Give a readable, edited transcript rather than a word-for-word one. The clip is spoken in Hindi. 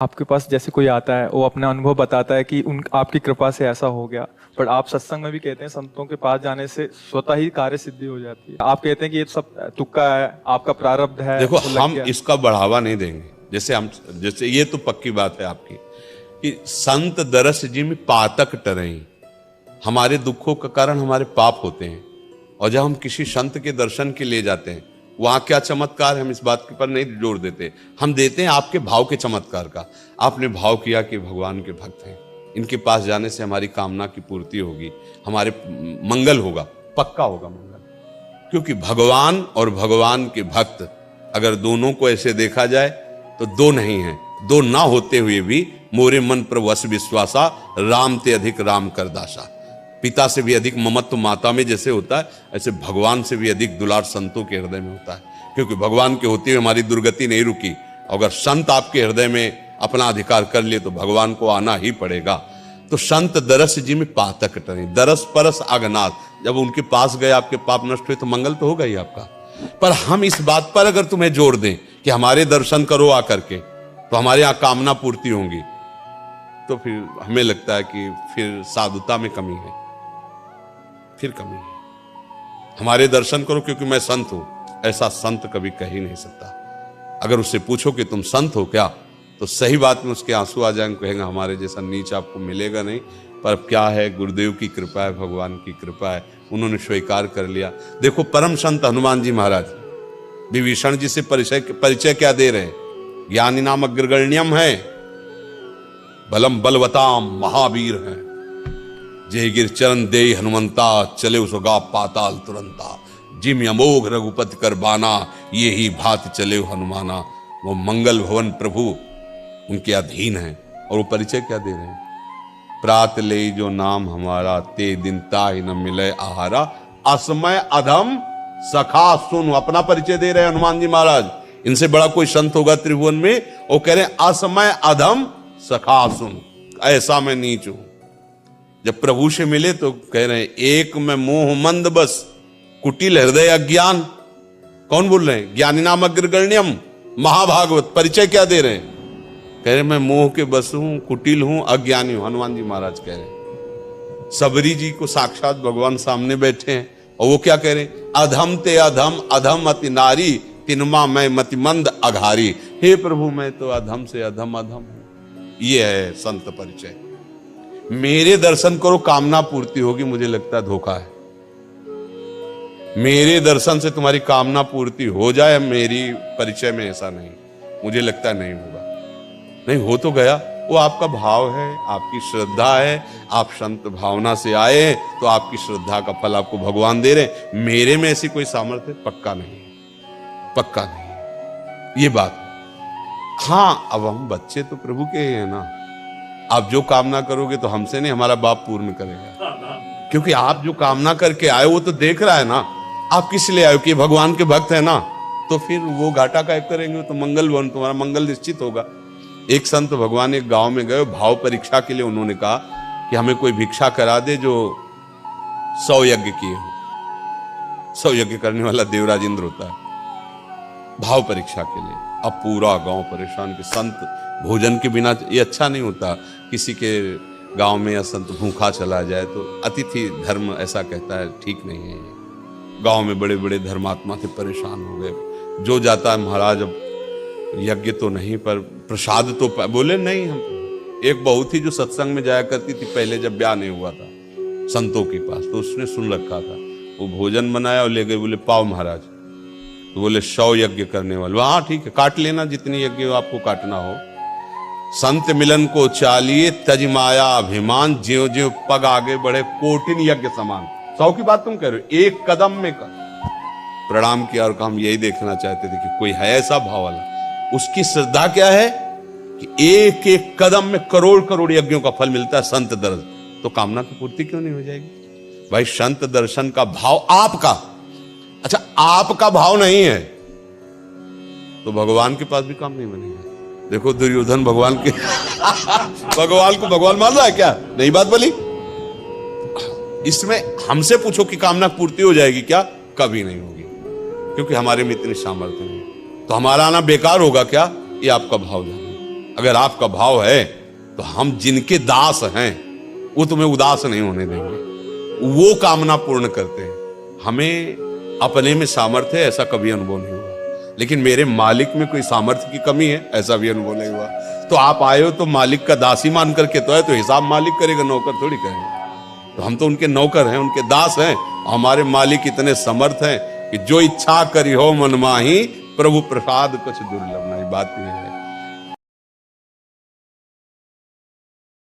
आपके पास जैसे कोई आता है वो अपना अनुभव बताता है कि उन आपकी कृपा से ऐसा हो गया, पर आप सत्संग में भी कहते हैं संतों के पास जाने से स्वतः ही कार्य सिद्धि हो जाती है। आप कहते हैं कि ये सब तुक्का है, आपका प्रारब्ध है, देखो वो लग हम गया। इसका बढ़ावा नहीं देंगे। जैसे ये तो पक्की बात है आपकी कि संत दरस जिम पातक टरई, हमारे दुखों का कारण हमारे पाप होते हैं। और जब हम किसी संत के दर्शन के लिए जाते हैं, वहां क्या चमत्कार है हम इस बात के पर नहीं जोर देते, हम देते हैं आपके भाव के चमत्कार का। आपने भाव किया कि भगवान के भक्त हैं, इनके पास जाने से हमारी कामना की पूर्ति होगी, हमारे मंगल होगा, पक्का होगा मंगल। क्योंकि भगवान और भगवान के भक्त अगर दोनों को ऐसे देखा जाए तो दो नहीं है, दो ना होते हुए भी मोरे मन पर वस विश्वासा, राम ते अधिक राम कर दासा। पिता से भी अधिक ममत्व माता में जैसे होता है, ऐसे भगवान से भी अधिक दुलार संतों के हृदय में होता है। क्योंकि भगवान के होते हुए हमारी दुर्गति नहीं रुकी। अगर संत आपके हृदय में अपना अधिकार कर लिए तो भगवान को आना ही पड़ेगा। तो संत दरस जी में पातक टरे, दरस परस अगनाथ। जब उनके पास गए आपके पाप नष्ट हुए तो मंगल तो होगा ही आपका। पर हम इस बात पर अगर तुम्हें जोर दें कि हमारे दर्शन करो आकर के तो हमारे यहां कामना पूर्ति होंगी, तो फिर हमें लगता है कि फिर साधुता में कमी है, फिर कमी है। हमारे दर्शन करो क्योंकि मैं संत हूं, ऐसा संत कभी कह ही नहीं सकता। अगर उससे पूछो कि तुम संत हो क्या, तो सही बात में उसके आंसू आ जाएंगे, कहेंगे हमारे जैसा नीच आपको मिलेगा नहीं। पर क्या है, गुरुदेव की कृपा है, भगवान की कृपा है, उन्होंने स्वीकार कर लिया। देखो परम संत हनुमान जी महाराज विभीषण जी से परिचय क्या दे रहे हैं, ज्ञानी नाम अग्रगण्यम है, बलम बलवताम महावीर है, जय गिर चरण दे हनुमंता, चले उसगा पाताल तुरंता, जिम अमोघ रघुपति कर बाना, ये ही भात चले हनुमाना। वो मंगल भवन प्रभु उनके अधीन है। और वो परिचय क्या दे रहे हैं, प्रात ले जो नाम हमारा, ते दिन ताहि न मिले आहारा, असमय अधम सखा सुन। अपना परिचय दे रहे हैं हनुमान जी महाराज। इनसे बड़ा कोई संत होगा त्रिभुवन में, वो कह रहे हैं असमय अधम सखा सुन, ऐसा मैं नीच हूं। जब प्रभु से मिले तो कह रहे हैं एक में मोह मंद बस, कुटिल हृदय अज्ञान। कौन बोल रहे हैं, ज्ञानी नाम अग्रगण्यम महाभागवत। परिचय क्या दे रहे हैं, कह रहे मैं मोह के बस हूं, कुटिल हूं, अज्ञानी हूं। हनुमान जी महाराज कह रहे हैं। सबरी जी को साक्षात भगवान सामने बैठे हैं और वो क्या कह रहे हैं, अधम ते अधम अधम अति नारी, तिनमा मैं मतिमंद अघारी। हे प्रभु मैं तो अधम से अधम अधम हूं। ये है संत परिचय। मेरे दर्शन करो कामना पूर्ति होगी, मुझे लगता है धोखा है। मेरे दर्शन से तुम्हारी कामना पूर्ति हो जाए, मेरी परिचय में ऐसा नहीं, मुझे लगता है नहीं होगा। नहीं हो तो गया, वो आपका भाव है, आपकी श्रद्धा है, आप संत भावना से आए तो आपकी श्रद्धा का फल आपको भगवान दे रहे। मेरे में ऐसी कोई सामर्थ्य पक्का नहीं, पक्का नहीं ये बात। हाँ अब हम बच्चे तो प्रभु के ही है ना, आप जो कामना करोगे तो हमसे नहीं, हमारा बाप पूर्ण करेगा। क्योंकि आप जो कामना करके आए वो तो देख रहा है ना, आप किस लिए आए कि भगवान के भक्त है ना, तो फिर वो घाटा का करेंगे तो मंगल भवन, तुम्हारा मंगल निश्चित होगा। एक संत भगवान एक गांव में गए, भाव परीक्षा के लिए उन्होंने कहा कि हमें कोई भिक्षा करा दे जो 100 यज्ञ किए हो। 100 यज्ञ करने वाला देवराज इंद्र होता है भाव परीक्षा के लिए। अब पूरा गांव परेशान कि संत भोजन के बिना ये अच्छा नहीं होता, किसी के गांव में या संत भूखा चला जाए तो अतिथि धर्म ऐसा कहता है, ठीक नहीं है ये। गांव में बड़े बड़े धर्मात्मा थे, परेशान हो गए। जो जाता है महाराज अब यज्ञ तो नहीं पर प्रसाद तो बोले नहीं। हम एक बहू थी जो सत्संग में जाया करती थी पहले, जब ब्याह नहीं हुआ था संतों के पास, तो उसने सुन रखा था। वो भोजन बनाया और ले गए, बोले पाओ महाराज। तो बोले 100 यज्ञ करने वाले, हाँ ठीक है काट लेना जितनी यज्ञ आपको काटना हो। संत मिलन को चालिए तज माया अभिमान, ज्यो ज्यो पग आगे बढ़े कोटिन यज्ञ समान। 100 की बात तुम कह रहे हो, एक कदम में प्रणाम किया। और हम यही देखना चाहते थे कि कोई है ऐसा भाव वाला, उसकी श्रद्धा क्या है कि एक एक कदम में करोड़ करोड़ यज्ञों का फल मिलता है संत दर्शन, तो कामना की पूर्ति क्यों नहीं हो जाएगी भाई। संत दर्शन का भाव आपका, अच्छा आपका भाव नहीं है तो भगवान के पास भी काम नहीं बनेगा। देखो दुर्योधन भगवान के भगवान को भगवान मान रहा है क्या, नहीं बात बोली। इसमें हमसे पूछो कि कामना पूर्ति हो जाएगी क्या, कभी नहीं होगी, क्योंकि हमारे में इतनी सामर्थ्य नहीं। तो हमारा आना बेकार होगा क्या, ये आपका भाव जाने। अगर आपका भाव है तो हम जिनके दास हैं वो तुम्हें उदास नहीं होने देंगे, वो कामना पूर्ण करते हैं। हमें अपने में सामर्थ्य है ऐसा कभी अनुभव नहीं हुआ, लेकिन मेरे मालिक में कोई सामर्थ्य की कमी है ऐसा भी अनुभव नहीं हुआ। तो आप आए हो तो मालिक का दासी मान करके तो है, तो हिसाब मालिक करेगा, नौकर थोड़ी करेगा। तो हम तो उनके नौकर हैं, उनके दास हैं। हमारे मालिक इतने समर्थ हैं कि जो इच्छा करी हो मन माही, प्रभु प्रसाद कुछ दुर्लभ नहीं। बात ये है।